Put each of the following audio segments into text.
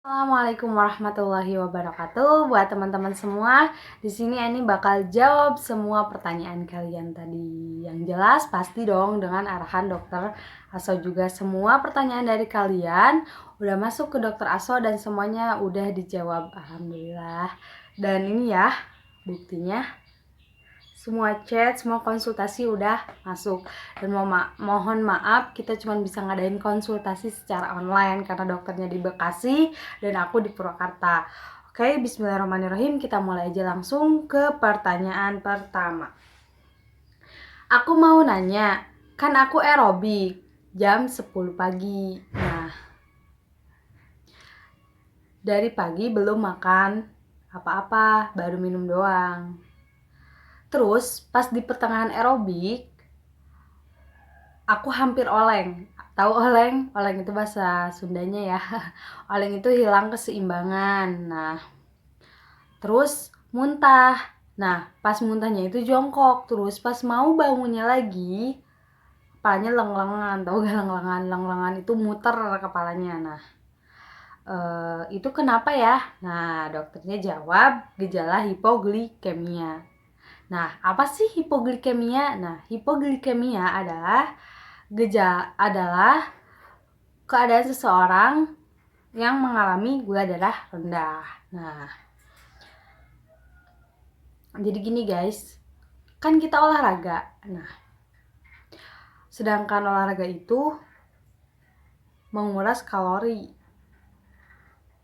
Assalamualaikum warahmatullahi wabarakatuh. Buat teman-teman semua, di sini Ani bakal jawab semua pertanyaan kalian tadi. Yang jelas pasti dong dengan arahan dokter Aso juga. Semua pertanyaan dari kalian udah masuk ke dokter Aso dan semuanya udah dijawab. Alhamdulillah. Dan ini ya buktinya. Semua chat, semua konsultasi udah masuk. Dan mohon maaf kita cuma bisa ngadain konsultasi secara online karena dokternya di Bekasi dan aku di Purwakarta. Oke, bismillahirrahmanirrahim, kita mulai aja langsung ke pertanyaan pertama. Aku mau nanya, kan aku aerobik jam 10 pagi. Nah, dari pagi belum makan apa-apa, baru minum doang. Terus pas di pertengahan aerobik aku hampir oleng. Tahu oleng? Oleng itu bahasa Sundanya ya. Oleng itu hilang keseimbangan. Nah, terus muntah. Nah, pas muntahnya itu jongkok. Terus pas mau bangunnya lagi, kepalanya leng-lengan. Tahu gak leng-lengan? Leng-lengan itu muter kepalanya. Nah, itu kenapa ya? Nah, dokternya jawab gejala hipoglikemia. Nah, apa sih hipoglikemia? Nah, hipoglikemia adalah keadaan seseorang yang mengalami gula darah rendah. Nah, jadi gini guys, kan kita olahraga. Nah, sedangkan olahraga itu menguras kalori.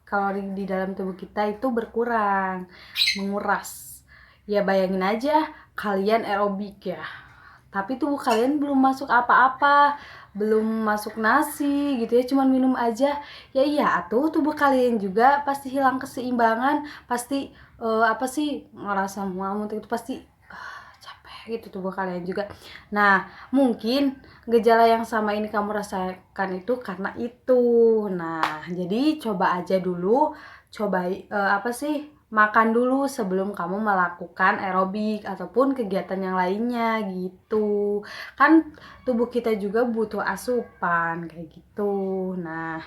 Kalori di dalam tubuh kita itu berkurang, menguras. Ya bayangin aja kalian aerobik ya, tapi tubuh kalian belum masuk apa-apa, belum masuk nasi gitu ya, cuman minum aja. Ya iya atuh, tubuh kalian juga pasti hilang keseimbangan, pasti ngerasa mual itu pasti capek gitu tubuh kalian juga. Nah, mungkin gejala yang sama ini kamu rasakan itu karena itu. Nah, jadi coba aja dulu, makan dulu sebelum kamu melakukan aerobik ataupun kegiatan yang lainnya gitu. Kan tubuh kita juga butuh asupan kayak gitu. Nah,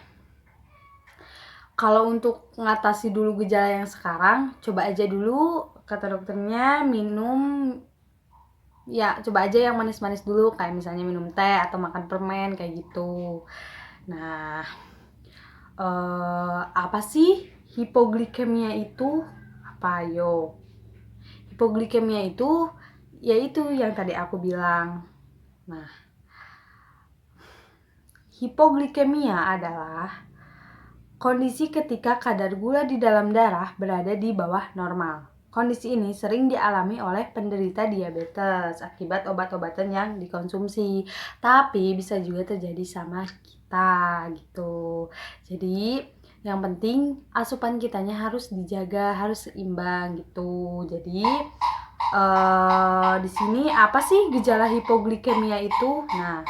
kalau untuk mengatasi dulu gejala yang sekarang, coba aja dulu kata dokternya coba aja yang manis-manis dulu, kayak misalnya minum teh atau makan permen kayak gitu. Nah, apa sih hipoglikemia itu? Apa yo? Hipoglikemia itu yaitu yang tadi aku bilang. Nah, hipoglikemia adalah kondisi ketika kadar gula di dalam darah berada di bawah normal. Kondisi ini sering dialami oleh penderita diabetes akibat obat-obatan yang dikonsumsi. Tapi bisa juga terjadi sama kita gitu. Jadi yang penting asupan kitanya harus dijaga, harus seimbang gitu. Jadi di sini apa sih gejala hipoglikemia itu? Nah,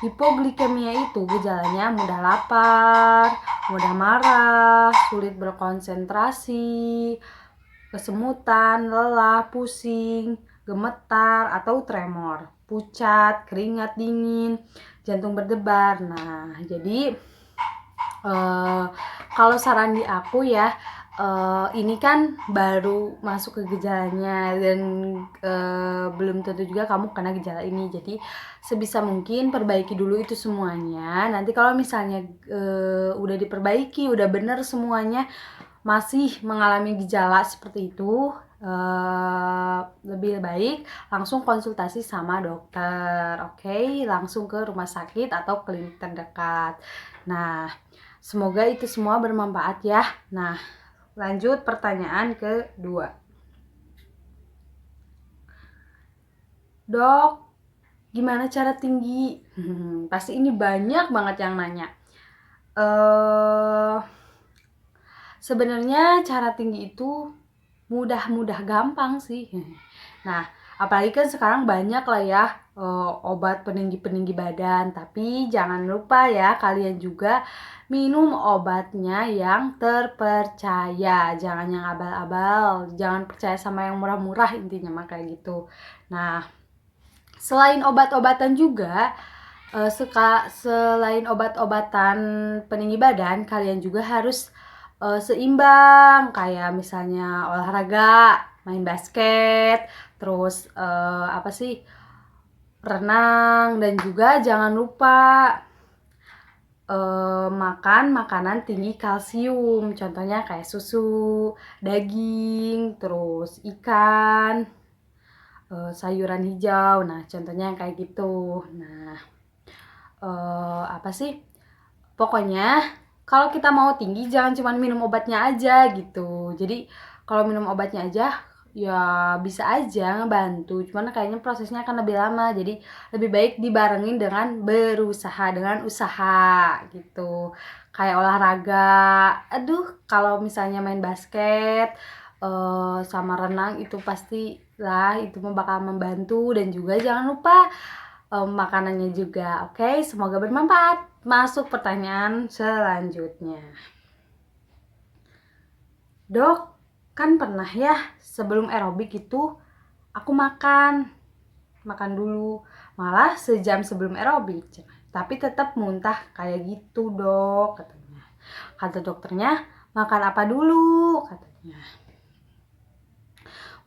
hipoglikemia itu gejalanya mudah lapar, mudah marah, sulit berkonsentrasi, kesemutan, lelah, pusing, gemetar atau tremor, pucat, keringat dingin, jantung berdebar. Nah, jadi kalau saran di aku ya, ini kan baru masuk ke gejalanya dan belum tentu juga kamu kena gejala ini. Jadi sebisa mungkin perbaiki dulu itu semuanya. Nanti kalau misalnya udah diperbaiki, udah bener semuanya, masih mengalami gejala seperti itu, lebih baik langsung konsultasi sama dokter. Oke, langsung ke rumah sakit atau klinik terdekat. Nah, semoga itu semua bermanfaat ya. Nah, lanjut pertanyaan kedua. Dok, gimana cara tinggi? Pasti ini banyak banget yang nanya. Sebenarnya cara tinggi itu mudah gampang sih. Nah, apalagi kan sekarang banyak lah ya obat peninggi badan. Tapi jangan lupa ya kalian juga minum obatnya yang terpercaya. Jangan yang abal-abal, jangan percaya sama yang murah-murah, intinya mah kayak gitu. Nah, selain obat-obatan juga, selain obat-obatan peninggi badan, kalian juga harus seimbang, kayak misalnya olahraga, main basket, terus renang, dan juga jangan lupa makan makanan tinggi kalsium, contohnya kayak susu, daging, terus ikan, sayuran hijau. Nah, contohnya kayak gitu. Nah, pokoknya kalau kita mau tinggi jangan cuma minum obatnya aja gitu. Jadi kalau minum obatnya aja ya bisa aja ngebantu, cuman kayaknya prosesnya akan lebih lama. Jadi lebih baik dibarengin dengan berusaha, dengan usaha gitu. Kayak olahraga. Aduh, kalau misalnya main basket sama renang itu pastilah itu bakal membantu, dan juga jangan lupa makanannya juga. Oke, semoga bermanfaat. Masuk pertanyaan selanjutnya. Dok, kan pernah ya sebelum aerobik itu aku makan dulu, malah sejam sebelum aerobik, tapi tetap muntah kayak gitu dok, katanya. Kata dokternya, makan apa dulu, katanya.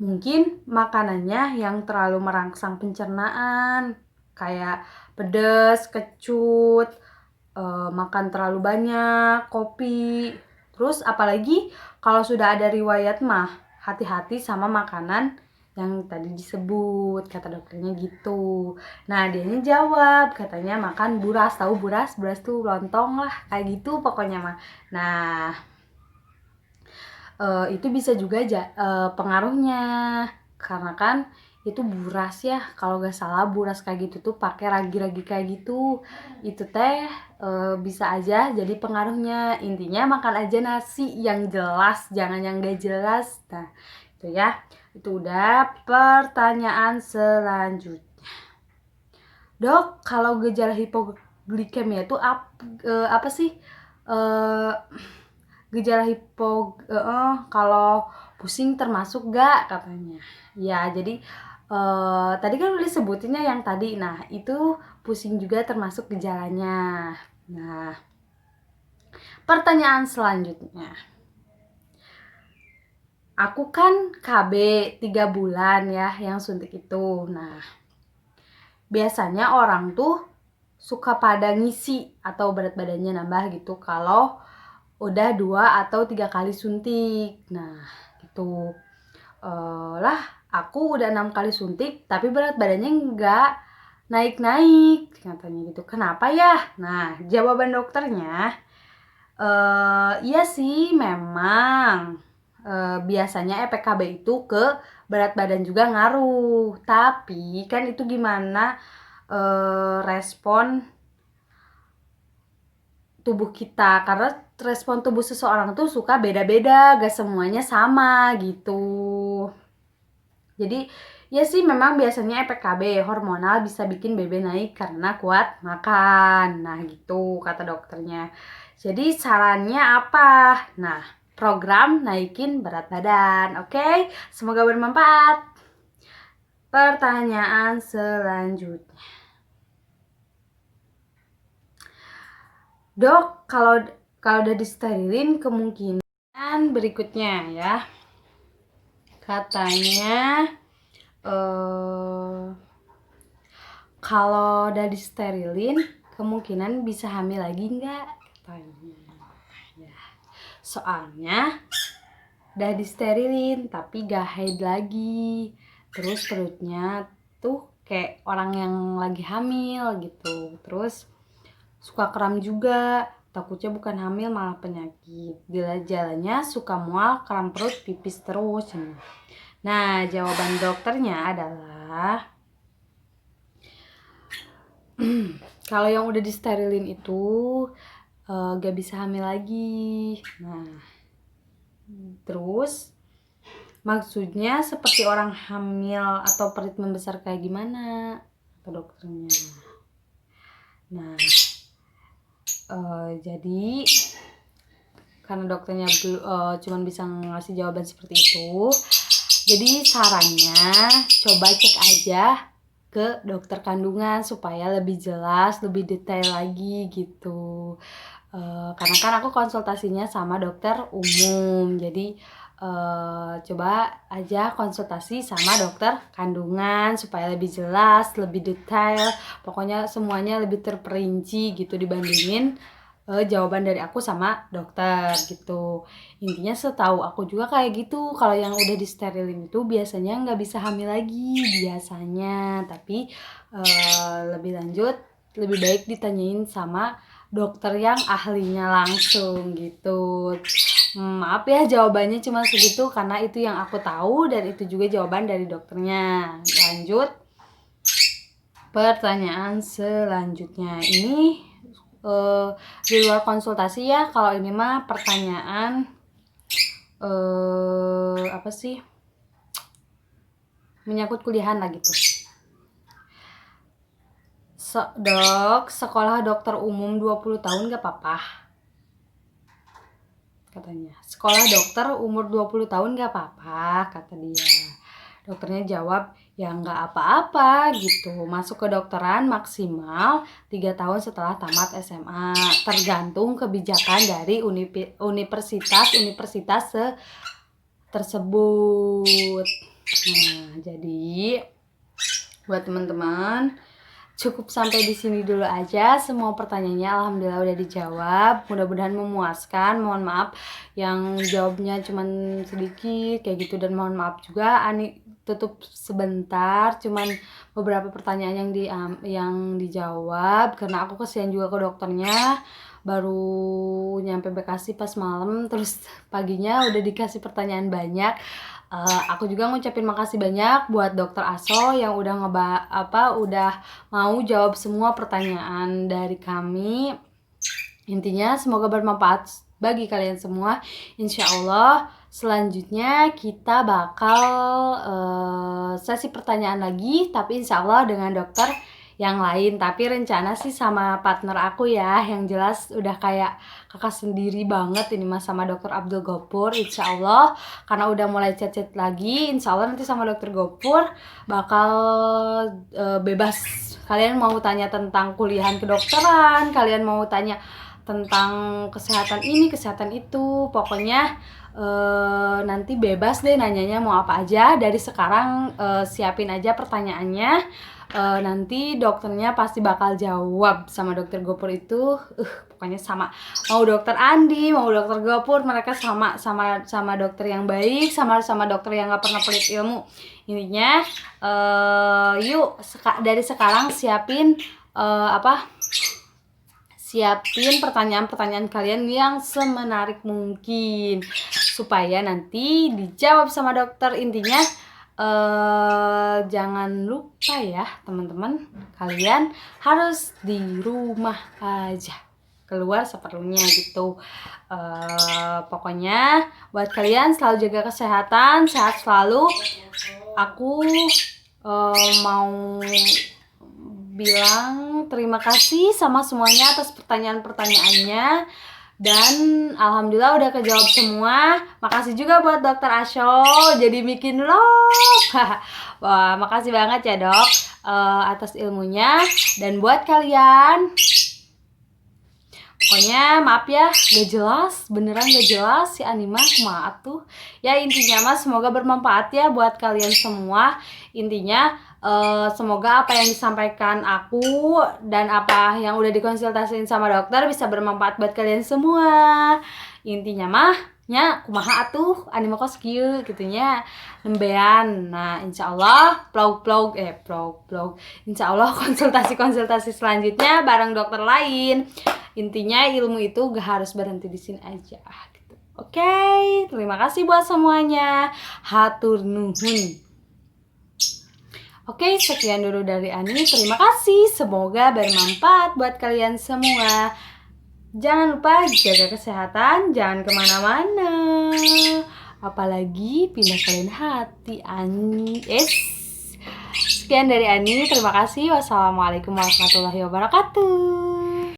Mungkin makanannya yang terlalu merangsang pencernaan, kayak pedas, kecut, makan terlalu banyak, kopi. Terus apalagi kalau sudah ada riwayat mah, hati-hati sama makanan yang tadi disebut, kata dokternya gitu. Nah, dianya jawab, katanya makan buras. Tahu buras? Buras tuh lontong lah, kayak gitu pokoknya mah. Nah, itu bisa juga pengaruhnya, karena kan itu buras ya, kalau gak salah buras kayak gitu tuh pakai ragi-ragi kayak gitu. Itu teh bisa aja jadi pengaruhnya. Intinya makan aja nasi yang jelas, jangan yang gak jelas. Nah, itu ya. Itu udah pertanyaan selanjutnya. Dok, kalau gejala hipoglikemia itu apa sih? Eh, Gejala kalau pusing termasuk gak, katanya. Ya, jadi tadi kan udah disebutinnya yang tadi. Nah, itu pusing juga termasuk gejalanya. Nah, pertanyaan selanjutnya. Aku kan KB 3 bulan ya yang suntik itu. Nah, biasanya orang tuh suka pada ngisi atau berat badannya nambah gitu kalau udah 2 atau 3 kali suntik. Nah, gitu. Aku udah 6 kali suntik tapi berat badannya nggak naik-naik, katanya gitu. Kenapa ya? Nah, jawaban dokternya, iya sih memang biasanya EPKB itu ke berat badan juga ngaruh. Tapi kan itu gimana respon tubuh kita, karena respon tubuh seseorang tuh suka beda-beda, gak semuanya sama gitu. Jadi ya sih memang biasanya EPKB hormonal bisa bikin BB naik karena kuat makan. Nah gitu kata dokternya. Jadi sarannya apa? Nah, program naikin berat badan. Oke, semoga bermanfaat. Pertanyaan selanjutnya. Dok, kalau udah disterilin kemungkinan berikutnya ya. Katanya kalau udah disterilin kemungkinan bisa hamil lagi nggak, katanya. Ya, soalnya udah disterilin tapi gak haid lagi, terus perutnya tuh kayak orang yang lagi hamil gitu, terus suka kram juga, takutnya bukan hamil malah penyakit. Gejalanya suka mual, kram perut, pipis terus. Nah, jawaban dokternya adalah kalau yang udah disterilin itu gak bisa hamil lagi. Nah, terus maksudnya seperti orang hamil atau perut membesar kayak gimana, kata dokternya. Nah, jadi karena dokternya cuma bisa ngasih jawaban seperti itu, jadi sarannya coba cek aja ke dokter kandungan supaya lebih jelas, lebih detail lagi gitu. Karena kan aku konsultasinya sama dokter umum, jadi coba aja konsultasi sama dokter kandungan supaya lebih jelas, lebih detail, pokoknya semuanya lebih terperinci gitu dibandingin jawaban dari aku sama dokter gitu. Intinya setahu aku juga kayak gitu, kalau yang udah disterilin itu biasanya nggak bisa hamil lagi biasanya, tapi lebih lanjut lebih baik ditanyain sama dokter yang ahlinya langsung gitu. Maaf ya jawabannya cuma segitu karena itu yang aku tahu dan itu juga jawaban dari dokternya. Lanjut pertanyaan selanjutnya ini di luar konsultasi ya. Kalau ini mah pertanyaan apa sih, menyangkut kuliahan lah gitu. Dok, sekolah dokter umum 20 tahun gak apa-apa? Katanya. Sekolah dokter umur 20 tahun gak apa-apa, kata dia. Dokternya jawab, ya nggak apa-apa gitu. Masuk kedokteran maksimal 3 tahun setelah tamat SMA. Tergantung kebijakan dari universitas tersebut. Nah, jadi buat teman-teman cukup sampai di sini dulu aja. Semua pertanyaannya alhamdulillah udah dijawab. Mudah-mudahan memuaskan. Mohon maaf yang jawabnya cuman sedikit kayak gitu, dan mohon maaf juga Ani tutup sebentar. Cuman beberapa pertanyaan yang dijawab karena aku kesian juga ke dokternya. Baru nyampe Bekasi pas malam, terus paginya udah dikasih pertanyaan banyak. Aku juga ngucapin makasih banyak buat Dokter Aso yang udah udah mau jawab semua pertanyaan dari kami. Intinya semoga bermanfaat bagi kalian semua. Insya Allah selanjutnya kita bakal sesi pertanyaan lagi, tapi insya Allah dengan dokter yang lain. Tapi rencana sih sama partner aku ya, yang jelas udah kayak kakak sendiri banget ini mas, sama dokter Abdul Gopur. Insya Allah karena udah mulai chat-chat lagi, insya Allah nanti sama dokter Gopur bakal bebas. Kalian mau tanya tentang kuliahan kedokteran, kalian mau tanya tentang kesehatan ini, kesehatan itu, pokoknya nanti bebas deh nanyanya mau apa aja. Dari sekarang siapin aja pertanyaannya. Nanti dokternya pasti bakal jawab sama dokter Gopur itu. Pokoknya sama, mau dokter Andi, mau dokter Gopur, mereka sama dokter yang baik, sama dokter yang gak pernah pelit ilmu. Intinya yuk dari sekarang siapin siapin pertanyaan-pertanyaan kalian yang semenarik mungkin supaya nanti dijawab sama dokter. Intinya jangan lupa ya teman-teman, kalian harus di rumah aja, keluar seperlunya gitu. Pokoknya buat kalian selalu jaga kesehatan, sehat selalu. Aku mau bilang terima kasih sama semuanya atas pertanyaan-pertanyaannya, dan alhamdulillah udah kejawab semua. Makasih juga buat dokter Asho jadi bikin love. Wah, makasih banget ya dok atas ilmunya. Dan buat kalian, pokoknya maaf ya gak jelas, beneran gak jelas si Anima kumaha tuh ya. Intinya mah semoga bermanfaat ya buat kalian semua. Intinya semoga apa yang disampaikan aku dan apa yang udah dikonsultasiin sama dokter bisa bermanfaat buat kalian semua. Intinya mah nya kumaha atuh Anima kos kieu gitunya nembean. Nah insyaallah vlog insya Allah konsultasi selanjutnya bareng dokter lain. Intinya ilmu itu gak harus berhenti di sini aja gitu. Oke, terima kasih buat semuanya. Hatur nuhun. Oke, sekian dulu dari Ani. Terima kasih. Semoga bermanfaat buat kalian semua. Jangan lupa jaga kesehatan, jangan kemana-mana. Apalagi pindah kalian hati. Sekian dari Ani. Terima kasih. Wassalamualaikum warahmatullahi wabarakatuh.